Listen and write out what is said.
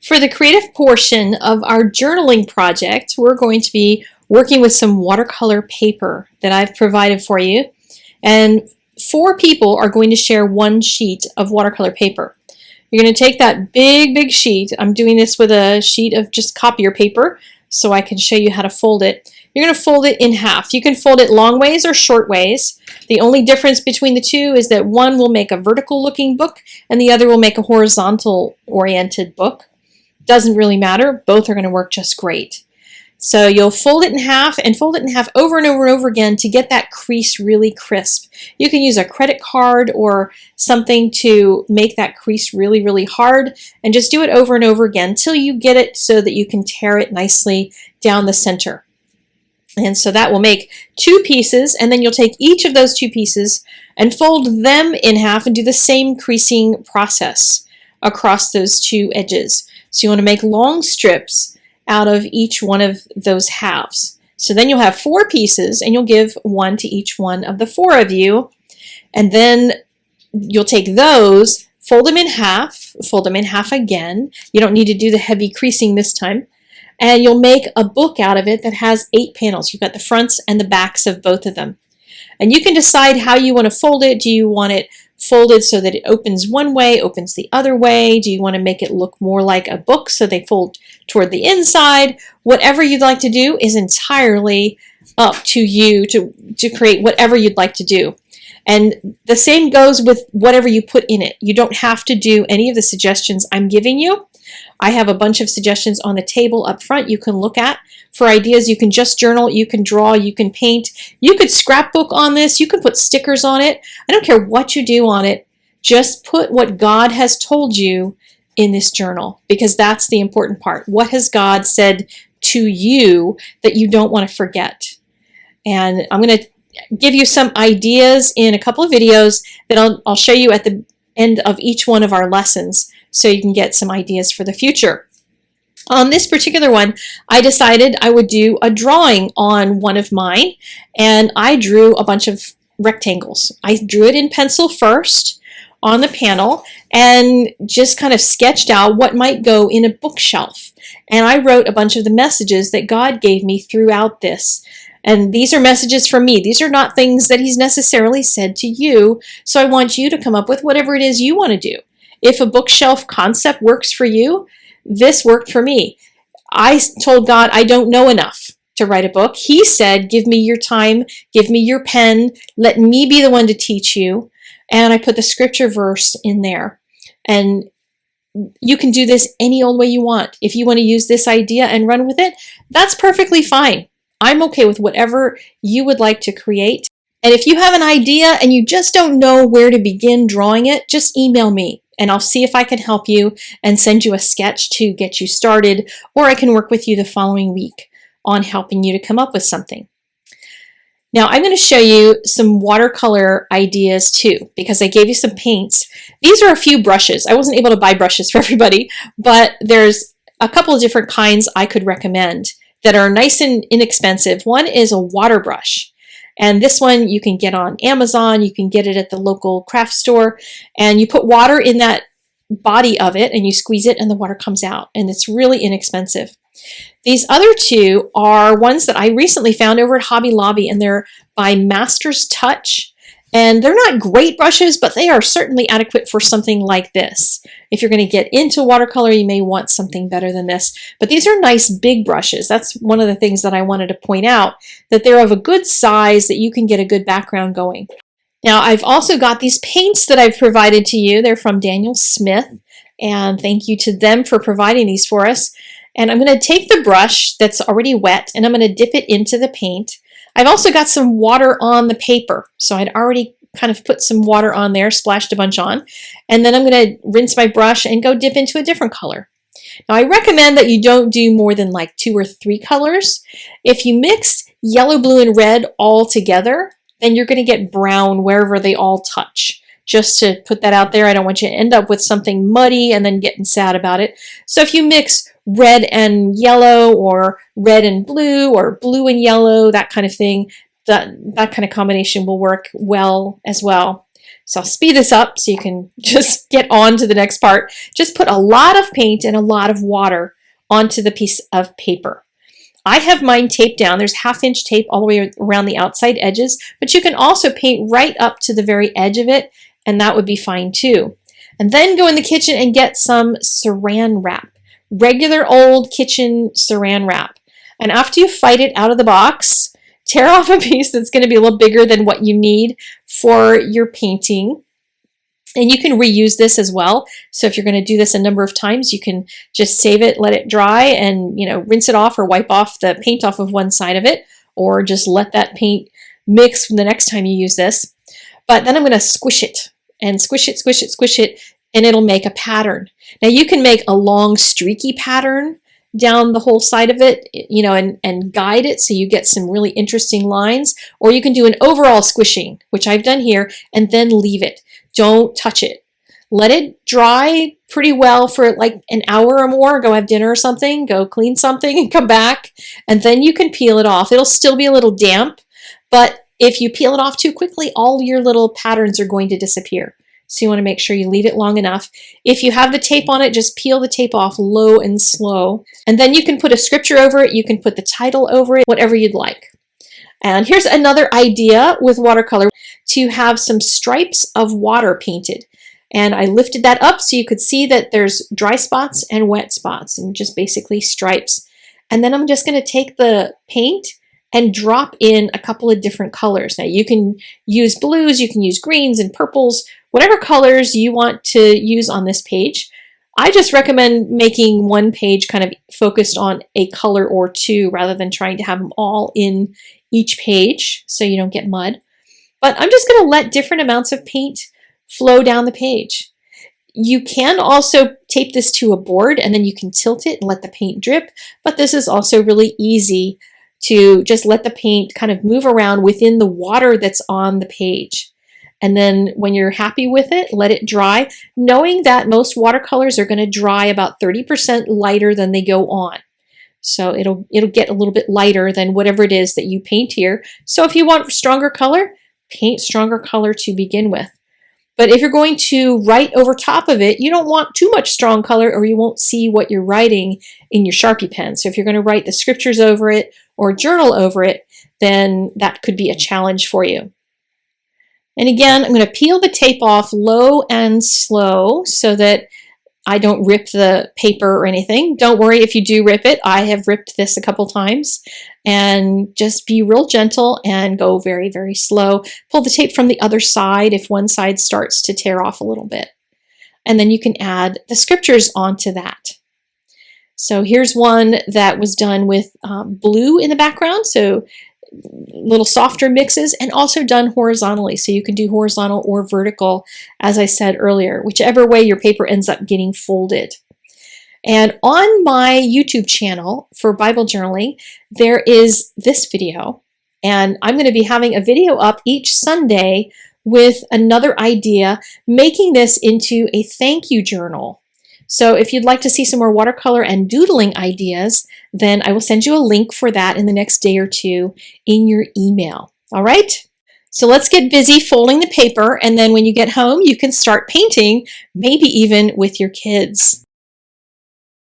For the creative portion of our journaling project, we're going to be working with some watercolor paper that I've provided for you. And 4 people are going to share 1 sheet of watercolor paper. You're going to take that big sheet. I'm doing this with a sheet of just copier paper so I can show you how to fold it. You're going to fold it in half. You can fold it long ways or short ways. The only difference between the two is that one will make a vertical looking book and the other will make a horizontal oriented book. Doesn't really matter. Both are going to work just great. So you'll fold it in half and fold it in half over and over and over again to get that crease really crisp. You can use a credit card or something to make that crease really hard, and just do it over and over again till you get it so that you can tear it nicely down the center. And so that will make 2 pieces, and then you'll take each of those 2 pieces and fold them in half and do the same creasing process across those 2 edges. So you want to make long strips out of each one of those halves. So then you'll have 4 pieces, and you'll give 1 to each one of the 4 of you. And then you'll take those, fold them in half again. You don't need to do the heavy creasing this time. And you'll make a book out of it that has 8 panels. You've got the fronts and the backs of both of them. And you can decide how you want to fold it. Do you want it folded so that it opens one way, opens the other way? Do you want to make it look more like a book so they fold toward the inside? Whatever you'd like to do is entirely up to you to create whatever you'd like to do. And the same goes with whatever you put in it. You don't have to do any of the suggestions I'm giving you. I have a bunch of suggestions on the table up front you can look at for ideas. You can just journal, you can draw, you can paint, you could scrapbook on this, you can put stickers on it. I don't care what you do on it. Just put what God has told you in this journal, because that's the important part. What has God said to you that you don't want to forget? And I'm going to give you some ideas in a couple of videos that I'll show you at the end of each one of our lessons, so you can get some ideas for the future. On this particular one, I decided I would do a drawing on one of mine, and I drew a bunch of rectangles. I drew it in pencil first on the panel and just kind of sketched out what might go in a bookshelf. And I wrote a bunch of the messages that God gave me throughout this. And these are messages from me. These are not things that He's necessarily said to you. So I want you to come up with whatever it is you want to do. If a bookshelf concept works for you, this worked for me. I told God I don't know enough to write a book. He said, give me your time, give me your pen, let me be the one to teach you. And I put the scripture verse in there. And you can do this any old way you want. If you want to use this idea and run with it, that's perfectly fine. I'm okay with whatever you would like to create. And if you have an idea and you just don't know where to begin drawing it, just email me and I'll see if I can help you and send you a sketch to get you started, or I can work with you the following week on helping you to come up with something. Now I'm going to show you some watercolor ideas too, because I gave you some paints. These are a few brushes. I wasn't able to buy brushes for everybody, but there's a couple of different kinds I could recommend that are nice and inexpensive. One is a water brush. And this one you can get on Amazon, you can get it at the local craft store, and you put water in that body of it and you squeeze it and the water comes out, and it's really inexpensive. These other 2 are ones that I recently found over at Hobby Lobby, and they're by Master's Touch. And they're not great brushes, but they are certainly adequate for something like this. If you're going to get into watercolor, you may want something better than this. But these are nice big brushes. That's one of the things that I wanted to point out, that they're of a good size that you can get a good background going. Now, I've also got these paints that I've provided to you. They're from Daniel Smith, and thank you to them for providing these for us. And I'm going to take the brush that's already wet, and I'm going to dip it into the paint. I've also got some water on the paper, so I'd already kind of put some water on there, splashed a bunch on, and then I'm going to rinse my brush and go dip into a different color. Now I recommend that you don't do more than like 2 or 3 colors. If you mix yellow, blue, and red all together, then you're going to get brown wherever they all touch. Just to put that out there, I don't want you to end up with something muddy and then getting sad about it. So if you mix red and yellow, or red and blue, or blue and yellow, that kind of thing, that kind of combination will work well as well. So I'll speed this up so you can just get on to the next part. Just put a lot of paint and a lot of water onto the piece of paper. I have mine taped down. There's 1/2-inch tape all the way around the outside edges, but you can also paint right up to the very edge of it, and that would be fine too. And then go in the kitchen and get some saran wrap, regular old kitchen saran wrap. And after you fight it out of the box, tear off a piece that's going to be a little bigger than what you need for your painting. And you can reuse this as well. So if you're going to do this a number of times, you can just save it, let it dry, and rinse it off or wipe off the paint off of one side of it, or just let that paint mix the next time you use this. But then I'm going to squish it and squish it, squish it, squish it, and it'll make a pattern. Now you can make a long streaky pattern down the whole side of it, and guide it so you get some really interesting lines, or you can do an overall squishing, which I've done here, and then leave it. Don't touch it. Let it dry pretty well for like an hour or more. Go have dinner or something, go clean something and come back, and then you can peel it off. It'll still be a little damp, but if you peel it off too quickly, all your little patterns are going to disappear. So you want to make sure you leave it long enough. If you have the tape on it, just peel the tape off low and slow. And then you can put a scripture over it. You can put the title over it, whatever you'd like. And here's another idea with watercolor, to have some stripes of water painted. And I lifted that up so you could see that there's dry spots and wet spots, and just basically stripes. And then I'm just going to take the paint and drop in a couple of different colors. Now you can use blues, you can use greens and purples, whatever colors you want to use on this page. I just recommend making one page kind of focused on a color or two rather than trying to have them all in each page so you don't get mud. But I'm just going to let different amounts of paint flow down the page. You can also tape this to a board and then you can tilt it and let the paint drip, but this is also really easy to just let the paint kind of move around within the water that's on the page. And then when you're happy with it, let it dry, knowing that most watercolors are going to dry about 30% lighter than they go on. So it'll get a little bit lighter than whatever it is that you paint here. So if you want stronger color, paint stronger color to begin with. But if you're going to write over top of it, you don't want too much strong color or you won't see what you're writing in your Sharpie pen. So if you're going to write the scriptures over it or journal over it, then that could be a challenge for you. And again, I'm going to peel the tape off low and slow so that I don't rip the paper or anything. Don't worry if you do rip it. I have ripped this a couple times. And just be real gentle and go very, very slow. Pull the tape from the other side if one side starts to tear off a little bit. And then you can add the scriptures onto that. So here's one that was done with blue in the background. So little softer mixes, and also done horizontally. So you can do horizontal or vertical, as I said earlier, whichever way your paper ends up getting folded. And on my YouTube channel for Bible journaling, there is this video, and I'm going to be having a video up each Sunday with another idea, making this into a thank you journal. So if you'd like to see some more watercolor and doodling ideas, then I will send you a link for that in the next day or two in your email. All right? So let's get busy folding the paper, and then when you get home, you can start painting, maybe even with your kids.